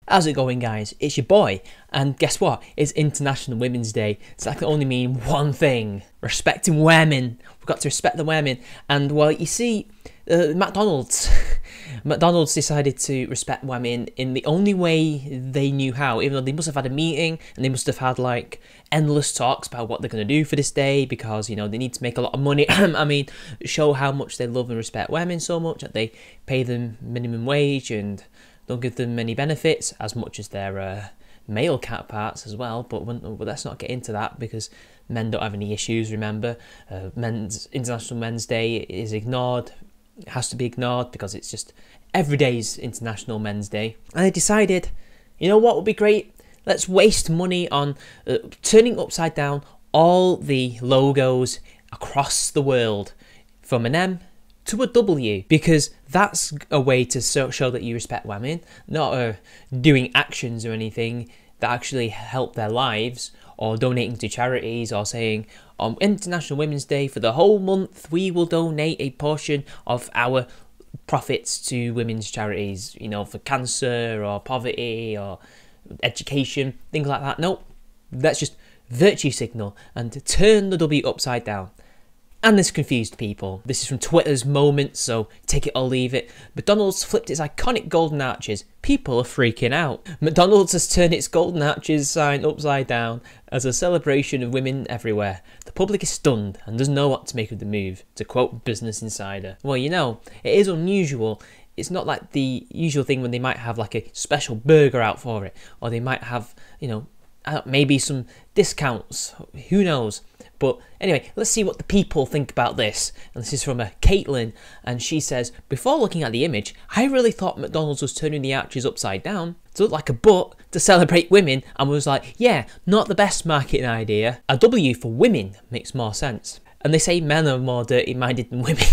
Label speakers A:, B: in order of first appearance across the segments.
A: How's it going, guys? It's your boy, and guess what? It's International Women's Day, so that can only mean one thing: respecting women. We've got to respect the women. And well, you see, McDonald's decided to respect women in the only way they knew how, even though they must have had a meeting and they must have had like endless talks about what they're going to do for this day, because you know they need to make a lot of money. I mean, show how much they love and respect women so much that they pay them minimum wage and don't give them many benefits as much as their male counterparts as well. But let's not get into that, because men don't have any issues. Remember, International Men's Day is ignored. It has to be ignored because it's just every day's International Men's Day. And they decided, you know what would be great? Let's waste money on turning upside down all the logos across the world, from an M to a W, because that's a way to show that you respect women, not doing actions or anything that actually help their lives, or donating to charities, or saying on International Women's Day for the whole month we will donate a portion of our profits to women's charities, you know, for cancer or poverty or education, things like that. Nope, that's just virtue signal and turn the W upside down. And this confused people. This is from Twitter's Moments, so take it or leave it. McDonald's flipped its iconic golden arches. People are freaking out. McDonald's has turned its golden arches sign upside down as a celebration of women everywhere. The public is stunned and doesn't know what to make of the move, to quote Business Insider. Well, you know, it is unusual. It's not like the usual thing when they might have like a special burger out for it, or they might have, you know, maybe some discounts. Who knows? But anyway, let's see what the people think about this. And this is from Caitlin, and she says, before looking at the image, I really thought McDonald's was turning the arches upside down to look like a butt to celebrate women, and was like, yeah, not the best marketing idea. A W for women makes more sense. And they say men are more dirty-minded than women.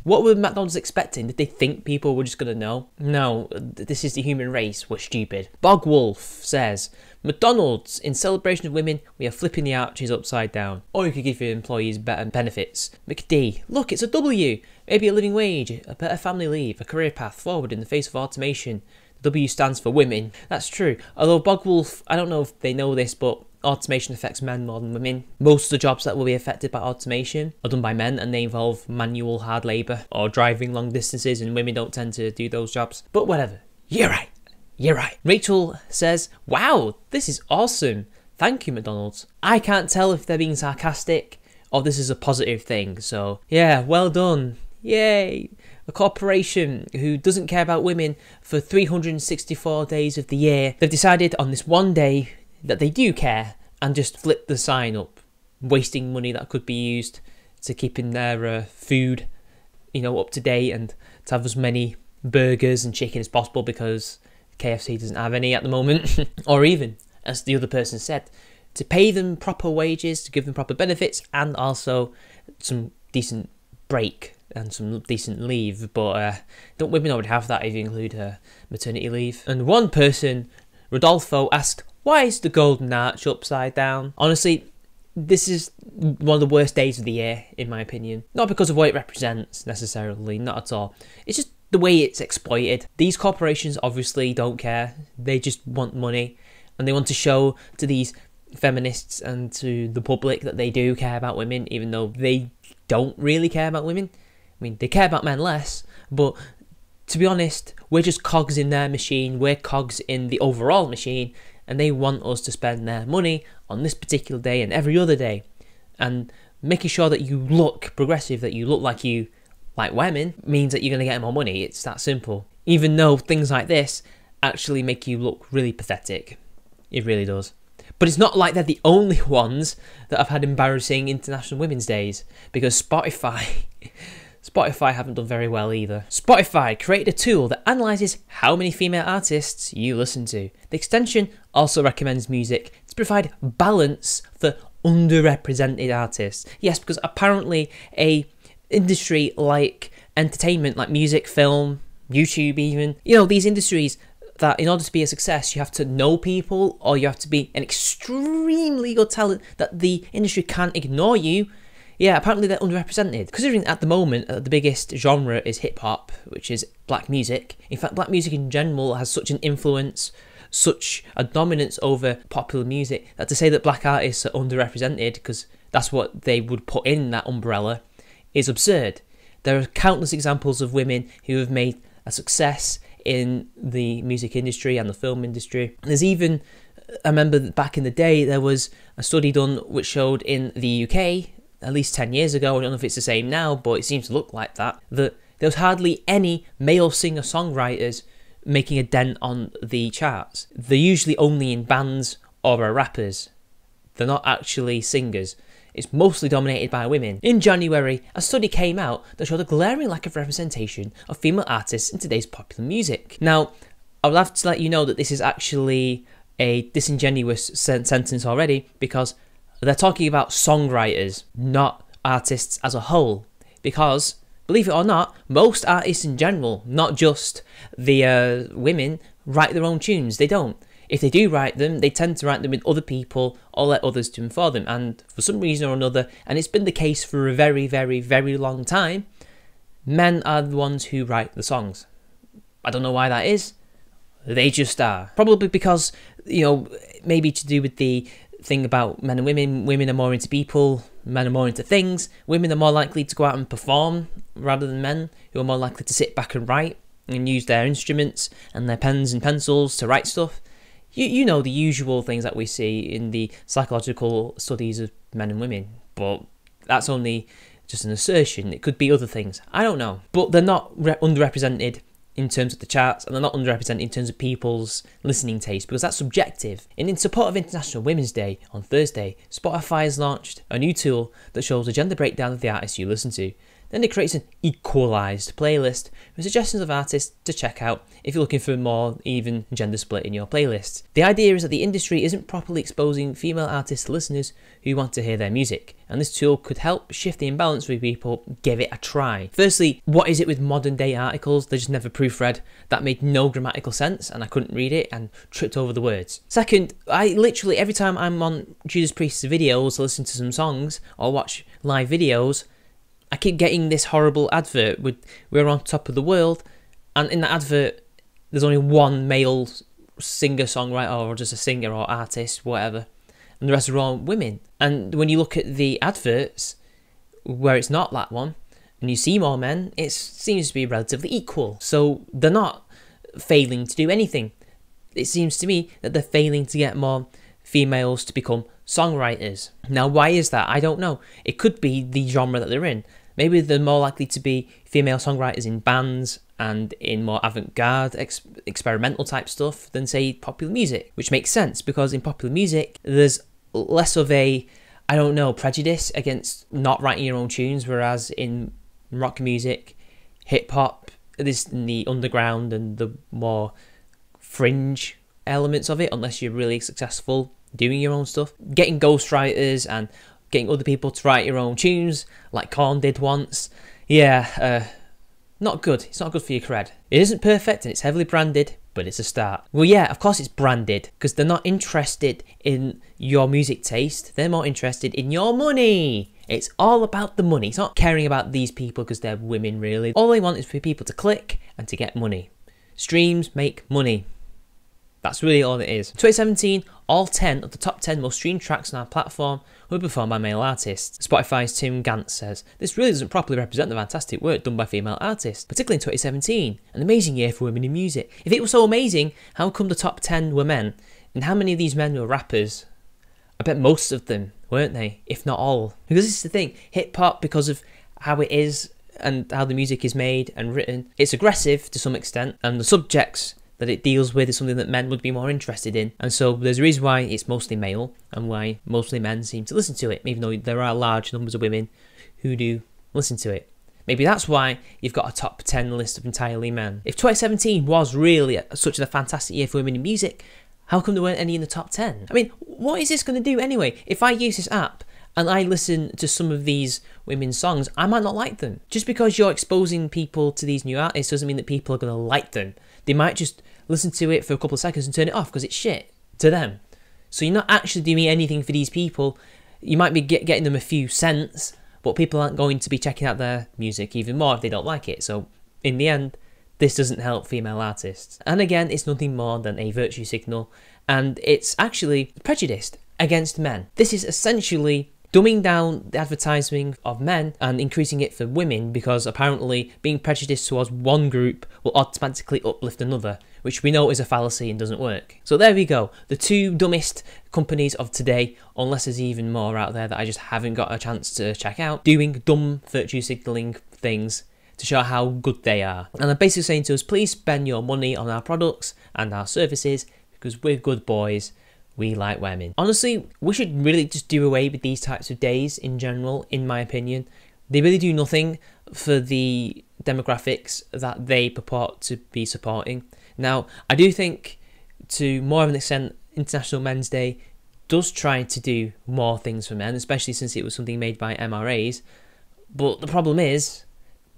A: What were McDonald's expecting? Did they think people were just going to know? No, this is the human race. We're stupid. Bogwolf says, McDonald's, in celebration of women, we are flipping the arches upside down. Or you could give your employees better benefits. McD, look, it's a W. Maybe a living wage, a better family leave, a career path forward in the face of automation. The W stands for women. That's true. Although Bogwolf, I don't know if they know this, but automation affects men more than women. Most of the jobs that will be affected by automation are done by men, and they involve manual hard labour or driving long distances, and women don't tend to do those jobs. But whatever. You're right. You're right. Rachel says, wow, this is awesome. Thank you, McDonald's. I can't tell if they're being sarcastic or this is a positive thing. So yeah, well done. Yay. A corporation who doesn't care about women for 364 days of the year. They've decided on this one day that they do care and just flip the sign up, wasting money that could be used to keeping their food, you know, up to date, and to have as many burgers and chicken as possible, because KFC doesn't have any at the moment. Or even, as the other person said, to pay them proper wages, to give them proper benefits, and also some decent break and some decent leave. But don't women already have that if you include maternity leave? And one person, Rodolfo, asked, why is the golden arch upside down? Honestly, this is one of the worst days of the year, in my opinion. Not because of what it represents, necessarily, not at all. It's just the way it's exploited. These corporations obviously don't care. They just want money, and they want to show to these feminists and to the public that they do care about women, even though they don't really care about women. I mean, they care about men less, but to be honest, we're just cogs in their machine. We're cogs in the overall machine, and they want us to spend their money on this particular day and every other day. And making sure that you look progressive, that you look like you like women, means that you're going to get more money. It's that simple. Even though things like this actually make you look really pathetic. It really does. But it's not like they're the only ones that have had embarrassing International Women's Days, because Spotify haven't done very well either. Spotify created a tool that analyses how many female artists you listen to. The extension also recommends music to provide balance for underrepresented artists. Yes, because apparently a industry like entertainment, like music, film, YouTube even, you know, these industries that in order to be a success, you have to know people, or you have to be an extremely good talent that the industry can't ignore you. Yeah, apparently they're underrepresented. Considering at the moment the biggest genre is hip-hop, which is black music. In fact, black music in general has such an influence such a dominance over popular music that to say that black artists are underrepresented, because that's what they would put in that umbrella, is absurd. There are countless examples of women who have made a success in the music industry and the film industry. There's even, I remember back in the day, there was a study done which showed in the UK, at least 10 years ago, I don't know if it's the same now, but it seems to look like that there was hardly any male singer-songwriters making a dent on the charts. They're usually only in bands or are rappers. They're not actually singers. It's mostly dominated by women. In January, a study came out that showed a glaring lack of representation of female artists in today's popular music. Now, I would have to let you know that this is actually a disingenuous sentence already, because they're talking about songwriters, not artists as a whole. Because, believe it or not, most artists in general, not just the women, write their own tunes. They don't. If they do write them, they tend to write them with other people or let others do them for them. And for some reason or another, and it's been the case for a very, very, very long time, men are the ones who write the songs. I don't know why that is. They just are. Probably because, maybe to do with the thing about men and women. Women are more into people, men are more into things. Women are more likely to go out and perform rather than men, who are more likely to sit back and write and use their instruments and their pens and pencils to write stuff. You know the usual things that we see in the psychological studies of men and women, but that's only just an assertion. It could be other things. I don't know. But they're not underrepresented in terms of the charts, and they're not underrepresented in terms of people's listening taste, because that's subjective. And in support of International Women's Day on Thursday, Spotify has launched a new tool that shows a gender breakdown of the artists you listen to. Then it creates an equalised playlist with suggestions of artists to check out if you're looking for a more even gender split in your playlists. The idea is that the industry isn't properly exposing female artists to listeners who want to hear their music, and this tool could help shift the imbalance for people. Give it a try. Firstly, what is it with modern day articles? They're just never proofread. That made no grammatical sense, and I couldn't read it and tripped over the words. Second, I literally, every time I'm on Judas Priest's videos to listen to some songs or watch live videos, I keep getting this horrible advert with "We're on top of the world," and in the advert there's only one male singer-songwriter or just a singer or artist, whatever, and the rest are all women. And when you look at the adverts where it's not that one and you see more men, it seems to be relatively equal. So they're not failing to do anything. It seems to me that they're failing to get more females to become songwriters. Now, why is that? I don't know. It could be the genre that they're in. Maybe they're more likely to be female songwriters in bands and in more avant-garde, experimental type stuff than, say, popular music, which makes sense because in popular music, there's less of a, prejudice against not writing your own tunes, whereas in rock music, hip-hop, there's the underground and the more fringe elements of it, unless you're really successful doing your own stuff. Getting ghostwriters and getting other people to write your own tunes, like Korn did once, not good. It's not good for your cred. It isn't perfect and it's heavily branded, but it's a start. Well, yeah, of course it's branded, because they're not interested in your music taste. They're more interested in your money. It's all about the money. It's not caring about these people because they're women, really. All they want is for people to click and to get money. Streams make money. That's really all it is. In 2017, all 10 of the top 10 most streamed tracks on our platform were performed by male artists. Spotify's Tim Gantz says, "This really doesn't properly represent the fantastic work done by female artists, particularly in 2017, an amazing year for women in music. If it was so amazing, how come the top 10 were men? And how many of these men were rappers? I bet most of them, weren't they? If not all." Because this is the thing, hip-hop, because of how it is and how the music is made and written, it's aggressive to some extent, and the subjects that it deals with is something that men would be more interested in. And so there's a reason why it's mostly male and why mostly men seem to listen to it, even though there are large numbers of women who do listen to it. Maybe that's why you've got a top 10 list of entirely men. If 2017 was really such a fantastic year for women in music, how come there weren't any in the top 10? I mean, what is this going to do anyway? If I use this app and I listen to some of these women's songs, I might not like them. Just because you're exposing people to these new artists doesn't mean that people are going to like them. They might just listen to it for a couple of seconds and turn it off because it's shit to them. So you're not actually doing anything for these people. You might be getting them a few cents, but people aren't going to be checking out their music even more if they don't like it. So in the end, this doesn't help female artists. And again, it's nothing more than a virtue signal, and it's actually prejudiced against men. This is essentially dumbing down the advertising of men and increasing it for women, because apparently being prejudiced towards one group will automatically uplift another, which we know is a fallacy and doesn't work. So there we go, the two dumbest companies of today, unless there's even more out there that I just haven't got a chance to check out, doing dumb virtue signalling things to show how good they are. And I'm basically saying to us, please spend your money on our products and our services, because we're good boys, we like women. Honestly, we should really just do away with these types of days in general, in my opinion. They really do nothing for the demographics that they purport to be supporting. Now, I do think, to more of an extent, International Men's Day does try to do more things for men, especially since it was something made by MRAs. But the problem is,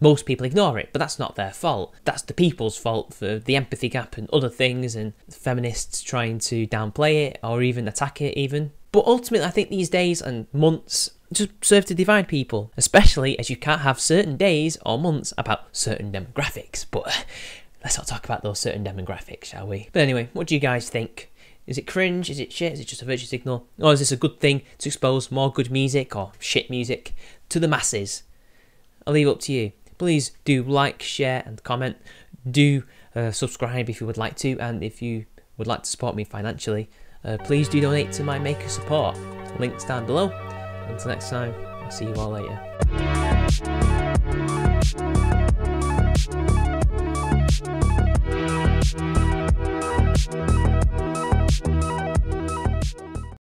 A: most people ignore it, but that's not their fault. That's the people's fault for the empathy gap and other things, and feminists trying to downplay it or even attack it even. But ultimately, I think these days and months just serve to divide people, especially as you can't have certain days or months about certain demographics. But let's not talk about those certain demographics, shall we? But anyway, what do you guys think? Is it cringe? Is it shit? Is it just a virtue signal? Or is this a good thing to expose more good music or shit music to the masses? I'll leave it up to you. Please do like, share and comment. Do subscribe if you would like to, and if you would like to support me financially, please do donate to my Maker support. Links down below. Until next time, I'll see you all later.